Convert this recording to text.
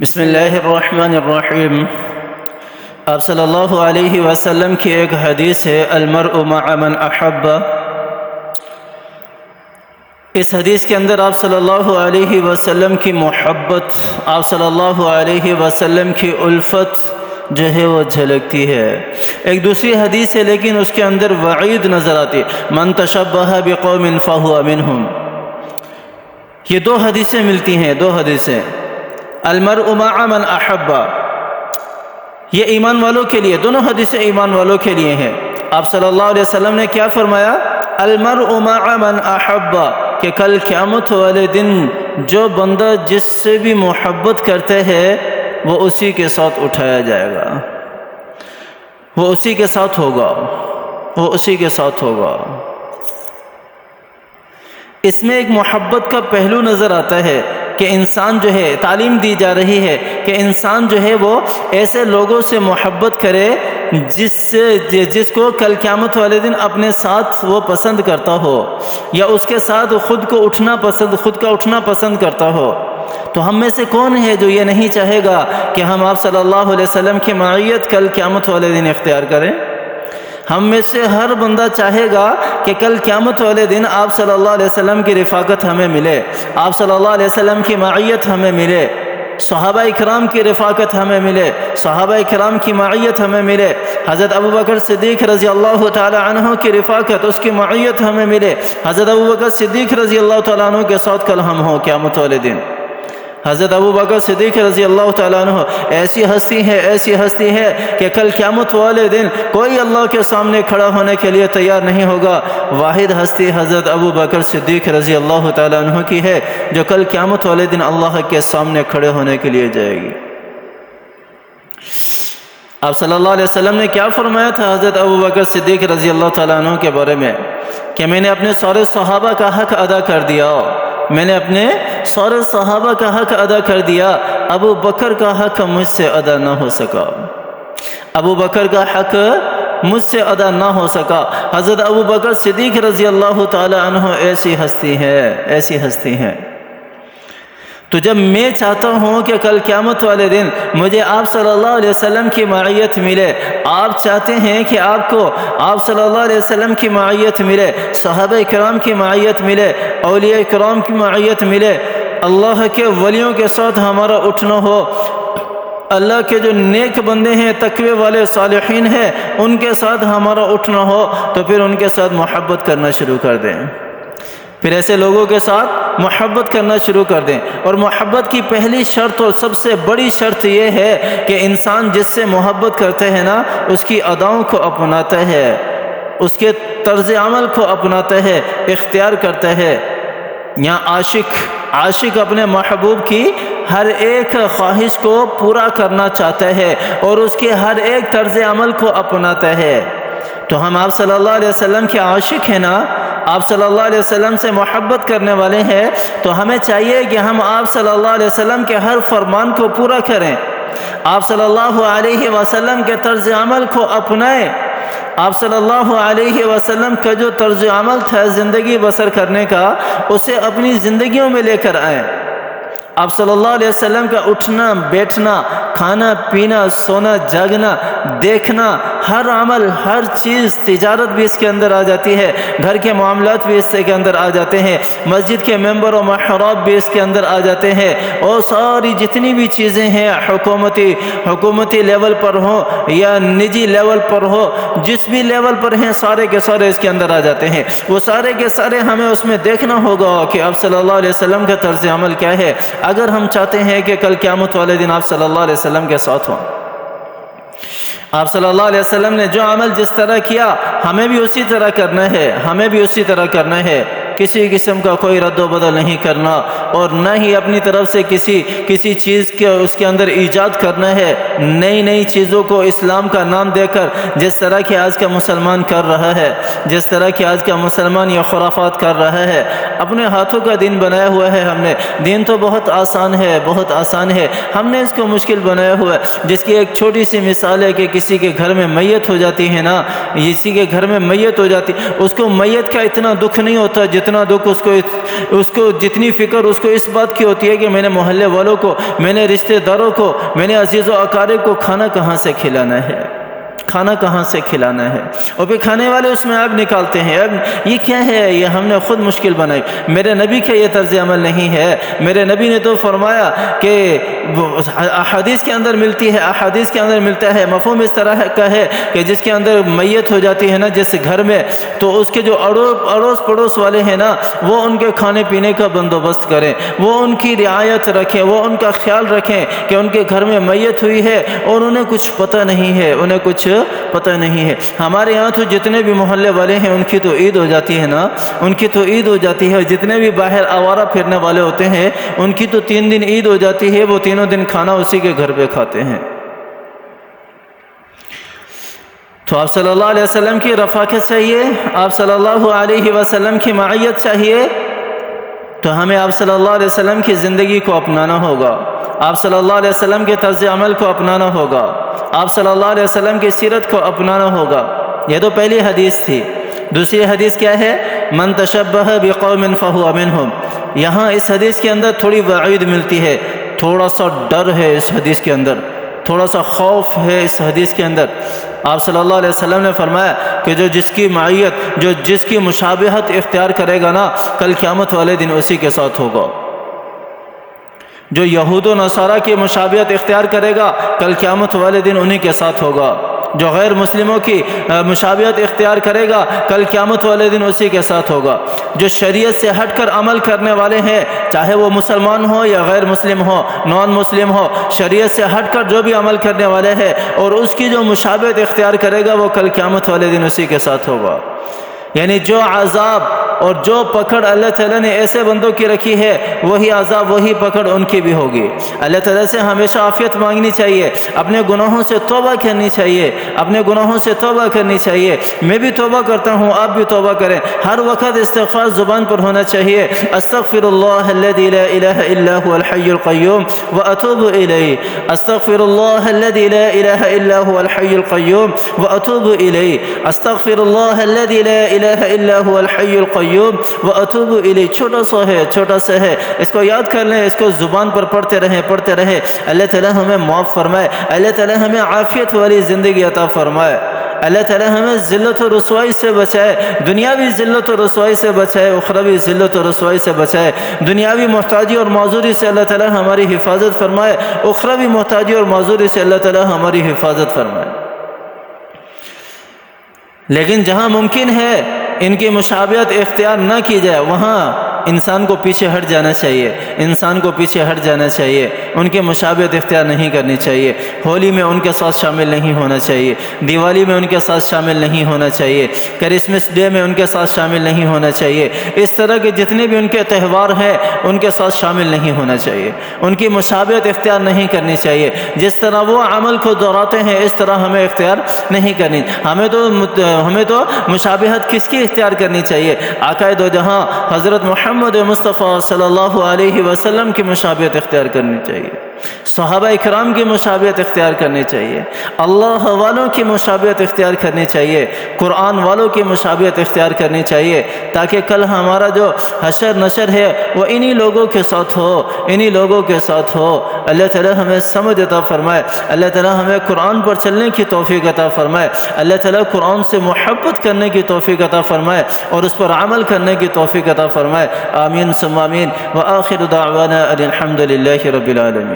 بسم اللہ الرحمن الرحیم۔ آپ صلی اللہ علیہ وسلم کی ایک حدیث ہے، المرء مع من احب۔ اس حدیث کے اندر آپ صلی اللہ علیہ وسلم کی محبت، آپ صلی اللہ علیہ وسلم کی الفت جو ہے وہ جھلکتی ہے۔ ایک دوسری حدیث ہے لیکن اس کے اندر وعید نظر آتی، من تشبہ بقوم فہو منہم۔ یہ دو حدیثیں ملتی ہیں، دو حدیثیں، المرء مع من احب، یہ ایمان والوں کے لیے، دونوں حدیثیں ایمان والوں کے لیے ہیں۔ آپ صلی اللہ علیہ وسلم نے کیا فرمایا؟ المرء مع من احب، کہ کل قیامت والے دن جو بندہ جس سے بھی محبت کرتے ہیں وہ اسی کے ساتھ اٹھایا جائے گا، وہ اسی کے ساتھ ہوگا، وہ اسی کے ساتھ ہوگا۔ اس میں ایک محبت کا پہلو نظر آتا ہے کہ انسان جو ہے، تعلیم دی جا رہی ہے کہ انسان جو ہے وہ ایسے لوگوں سے محبت کرے جس کو کل قیامت والے دن اپنے ساتھ وہ پسند کرتا ہو، یا اس کے ساتھ خود کا اٹھنا پسند کرتا ہو۔ تو ہم میں سے کون ہے جو یہ نہیں چاہے گا کہ ہم آپ صلی اللہ علیہ وسلم کی معیت کل قیامت والے دن اختیار کریں؟ ہم میں سے ہر بندہ چاہے گا کہ کل قیامت والے دن آپ صلی اللہ علیہ وسلم کی رفاقت ہمیں ملے، آپ صلی اللہ علیہ وسلم کی معیت ہمیں ملے، صحابہ اکرام کی رفاقت ہمیں ملے، صحابہ اکرام کی معیت ہمیں ملے، حضرت ابو بکر صدیق رضی اللہ تعالی عنہ کی رفاقت، اس کی معیت ہمیں ملے، حضرت ابو بکر صدیق رضی اللہ تعالی عنہ کے ساتھ کل ہم ہوں قیامت والے دن۔ حضرت ابو بکر صدیق رضی اللہ تعالیٰ عنہ ایسی ہستی ہے کہ کل قیامت والے دن کوئی اللہ کے سامنے کھڑا ہونے کے لیے تیار نہیں ہوگا۔ واحد ہستی حضرت ابو بکر صدیق رضی اللہ تعالیٰ عنہ کی ہے جو کل قیامت والے دن اللہ کے سامنے کھڑے ہونے کے لیے جائے گی۔ آپ صلی اللہ علیہ وسلم نے کیا فرمایا تھا حضرت ابو بکر صدیق رضی اللہ تعالیٰ عنہ کے بارے میں کہ میں نے اپنے سارے صحابہ کا حق ادا کر دیا، میں نے اپنے سارے صحابہ کا حق ادا کر دیا، ابو بکر کا حق مجھ سے ادا نہ ہو سکا، ابو بکر کا حق مجھ سے ادا نہ ہو سکا۔ حضرت ابو بکر صدیق رضی اللہ تعالی عنہ ایسی ہستی ہے۔ تو جب میں چاہتا ہوں کہ کل قیامت والے دن مجھے آپ صلی اللہ علیہ وسلم کی معیت ملے، آپ چاہتے ہیں کہ آپ کو آپ صلی اللہ علیہ وسلم کی معیت ملے، صحابہ کرام کی معیت ملے، اولیاء کرام کی معیت ملے، اللہ کے ولیوں کے ساتھ ہمارا اٹھنا ہو، اللہ کے جو نیک بندے ہیں، تقوی والے صالحین ہیں، ان کے ساتھ ہمارا اٹھنا ہو، تو پھر ان کے ساتھ محبت کرنا شروع کر دیں، پھر ایسے لوگوں کے ساتھ محبت کرنا شروع کر دیں۔ اور محبت کی پہلی شرط اور سب سے بڑی شرط یہ ہے کہ انسان جس سے محبت کرتے ہیں نا، اس کی اداؤں کو اپناتا ہے، اس کے طرز عمل کو اپناتا ہے، اختیار کرتا ہے۔ یہاں عاشق اپنے محبوب کی ہر ایک خواہش کو پورا کرنا چاہتا ہے اور اس کے ہر ایک طرز عمل کو اپناتا ہے۔ تو ہم آپ صلی اللہ علیہ وسلم کے عاشق ہیں نا، آپ صلی اللہ علیہ وسلم سے محبت کرنے والے ہیں، تو ہمیں چاہیے کہ ہم آپ صلی اللہ علیہ وسلم کے ہر فرمان کو پورا کریں، آپ صلی اللہ علیہ وسلم کے طرز عمل کو اپنائیں، آپ صلی اللہ علیہ وسلم کا جو طرز عمل تھا زندگی بسر کرنے کا، اسے اپنی زندگیوں میں لے کر آئیں۔ آپ صلی اللہ علیہ وسلم کا اٹھنا بیٹھنا، کھانا پینا، سونا جاگنا، دیکھنا، ہر عمل، ہر چیز، تجارت بھی اس کے اندر آ جاتی ہے، گھر کے معاملات بھی اس کے اندر آ جاتے ہیں، مسجد کے ممبر و محراب بھی اس کے اندر آ جاتے ہیں، اور ساری جتنی بھی چیزیں ہیں حکومتی لیول پر ہوں یا نجی لیول پر ہو، جس بھی لیول پر ہیں، سارے کے سارے اس کے اندر آ جاتے ہیں۔ وہ سارے کے سارے ہمیں اس میں دیکھنا ہوگا کہ آپ صلی اللہ علیہ وسلم کا طرز عمل کیا ہے، اگر ہم چاہتے ہیں کہ کل قیامت والے دن آپ صلی اللہ علیہ وسلم کے ساتھ ہوں۔ آپ صلی اللہ علیہ وسلم نے جو عمل جس طرح کیا، ہمیں بھی اسی طرح کرنا ہے، کسی قسم کا کوئی رد و بدل نہیں کرنا، اور نہ ہی اپنی طرف سے کسی چیز کے اس کے اندر ایجاد کرنا ہے، نئی چیزوں کو اسلام کا نام دے کر، جس طرح کہ آج کا مسلمان کر رہا ہے، جس طرح کہ آج کا مسلمان یہ خرافات کر رہا ہے، اپنے ہاتھوں کا دین بنایا ہوا ہے ہم نے۔ دین تو بہت آسان ہے، ہم نے اس کو مشکل بنایا ہوا ہے، جس کی ایک چھوٹی سی مثال ہے کہ کسی کے گھر میں میت ہو جاتی ہے نا، کسی کے گھر میں میت ہو جاتی، اس کو میت کا اتنا دکھ نہیں ہوتا جتنا دکھ اس کو جتنی فکر اس کو اس بات کی ہوتی ہے کہ میں نے محلے والوں کو، میں نے رشتہ داروں کو، میں نے عزیز و اقارب کو کھانا کہاں سے کھلانا ہے، کھانا کہاں سے کھلانا ہے، اور پھر کھانے والے اس میں عیب نکالتے ہیں، عیب یہ کیا ہے، یہ ہم نے خود مشکل بنائی، میرے نبی کا یہ طرز عمل نہیں ہے۔ میرے نبی نے تو فرمایا کہ احادیث کے اندر ملتی ہے، احادیث کے اندر ملتا ہے، مفہوم اس طرح کا ہے کہ جس کے اندر میت ہو جاتی ہے نا جس گھر میں، تو اس کے جو اڑوس پڑوس والے ہیں نا وہ ان کے کھانے پینے کا بندوبست کریں، وہ ان کی رعایت رکھیں، وہ ان کا خیال رکھیں کہ ان کے گھر میں میت ہوئی ہے اور انہیں کچھ پتہ نہیں ہے، انہیں کچھ پتہ نہیں ہے۔ ہمارے یہاں تو جتنے بھی محلے والے ہیں ان کی تو عید ہو جاتی ہے نا، ان کی تو عید ہو جاتی ہے، جتنے بھی باہر آوارہ پھرنے والے ہوتے ہیں ان کی تو 3 دن عید ہو جاتی ہے، وہ تینوں دن کھانا اسی کے گھر پہ کھاتے ہیں۔ تو آپ صلی اللہ علیہ وسلم کی رفاقت چاہیے، آپ صلی اللہ علیہ وسلم کی معیت چاہیے، تو ہمیں آپ صلی اللہ علیہ وسلم کی زندگی کو اپنانا ہوگا، آپ صلی اللہ علیہ وسلم کے طرز عمل کو اپنانا ہوگا، آپ صلی اللہ علیہ وسلم کی سیرت کو اپنانا ہوگا۔ یہ تو پہلی حدیث تھی۔ دوسری حدیث کیا ہے؟ من تشبہ بقوم فہو منہم۔ یہاں اس حدیث کے اندر تھوڑی وعید ملتی ہے، تھوڑا سا ڈر ہے اس حدیث کے اندر، تھوڑا سا خوف ہے اس حدیث کے اندر۔ آپ صلی اللہ علیہ وسلم نے فرمایا کہ جو جس کی معیت، جو جس کی مشابہت اختیار کرے گا نا، کل قیامت والے دن اسی کے ساتھ ہوگا۔ جو یہود و نصارہ کی مشابہت اختیار کرے گا کل قیامت والے دن انہی کے ساتھ ہوگا۔ جو غیر مسلموں کی مشابہت اختیار کرے گا کل قیامت والے دن اسی کے ساتھ ہوگا۔ جو شریعت سے ہٹ کر عمل کرنے والے ہیں، چاہے وہ مسلمان ہو یا غیر مسلم ہو، نان مسلم ہو، شریعت سے ہٹ کر جو بھی عمل کرنے والے ہیں اور اس کی جو مشابہت اختیار کرے گا وہ کل قیامت والے دن اسی کے ساتھ ہوگا۔ یعنی جو عذاب اور جو پکڑ اللہ تعالیٰ نے ایسے بندوں کی رکھی ہے وہی عذاب وہی پکڑ ان کی بھی ہوگی۔ اللہ تعالیٰ سے ہمیشہ عافیت مانگنی چاہیے، اپنے گناہوں سے توبہ کرنی چاہیے، اپنے گناہوں سے توبہ کرنی چاہیے۔ میں بھی توبہ کرتا ہوں، آپ بھی توبہ کریں، ہر وقت استغفار زبان پر ہونا چاہیے۔ استغفر اللہ الذی لا الہ الا هو الحی القیوم واتوب الیہ، استغفر اللہ الذی لا الہ الا هو الحی القیوم واتوب الیہ، استغفر اللہ الذی لا الہ الا هو الحی القیوم واتوب الیہ۔ چھوٹا سا ہے، اس کو یاد کر لیں، اس کو زبان پر پڑھتے رہیں۔ اللہ تعالیٰ ہمیں معاف فرمائے، اللہ تعالیٰ ہمیں عافیت والی زندگی عطا فرمائے، اللہ تعالیٰ ہمیں ذلت و رسوائی سے بچائے، دنیاوی ذلت و رسوائی سے بچائے، اخروی ذلت و رسوائی سے بچائے۔ دنیاوی محتاجی اور معذوری سے اللہ تعالیٰ ہماری حفاظت فرمائے، اخروی محتاجی اور معذوری سے اللہ تعالیٰ ہماری حفاظت فرمائے۔ لیکن جہاں ممکن ہے ان کی مشابہت اختیار نہ کی جائے وہاں انسان کو پیچھے ہٹ جانا چاہیے، انسان کو پیچھے ہٹ جانا چاہیے، ان کی مشابہت اختیار نہیں کرنی چاہیے۔ ہولی میں ان کے ساتھ شامل نہیں ہونا چاہیے، دیوالی میں ان کے ساتھ شامل نہیں ہونا چاہیے، کرسمس ڈے میں ان کے ساتھ شامل نہیں ہونا چاہیے، اس طرح کے جتنے بھی ان کے تہوار ہیں ان کے ساتھ شامل نہیں ہونا چاہیے، ان کی مشابہت اختیار نہیں کرنی چاہیے۔ جس طرح وہ عمل کو دہراتے ہیں اس طرح ہمیں اختیار نہیں کرنی۔ ہمیں تو مشابہت کس کی اختیار کرنی چاہیے؟ آقا دو جہاں حضرت محمد مصطفیٰ صلی اللہ علیہ وسلم کی مشابہت اختیار کرنی چاہیے، صحابہ اکرام کی مشابہت اختیار کرنی چاہیے، اللہ والوں کی مشابہت اختیار کرنی چاہیے، قرآن والوں کی مشابہت اختیار کرنی چاہیے، تاکہ کل ہمارا جو حشر نشر ہے وہ انہی لوگوں کے ساتھ ہو، انہی لوگوں کے ساتھ ہو۔ اللہ تعالی ہمیں سمجھ عطا فرمائے، اللہ تعالی ہمیں قرآن پر چلنے کی توفیق عطا فرمائے، اللہ تعالی قرآن سے محبت کرنے کی توفیق عطا فرمائے اور اس پر عمل کرنے کی توفیق عطا فرمائے۔ آمین ثم آمین، وآخر دعوانا ان الحمد للہ رب العالمین۔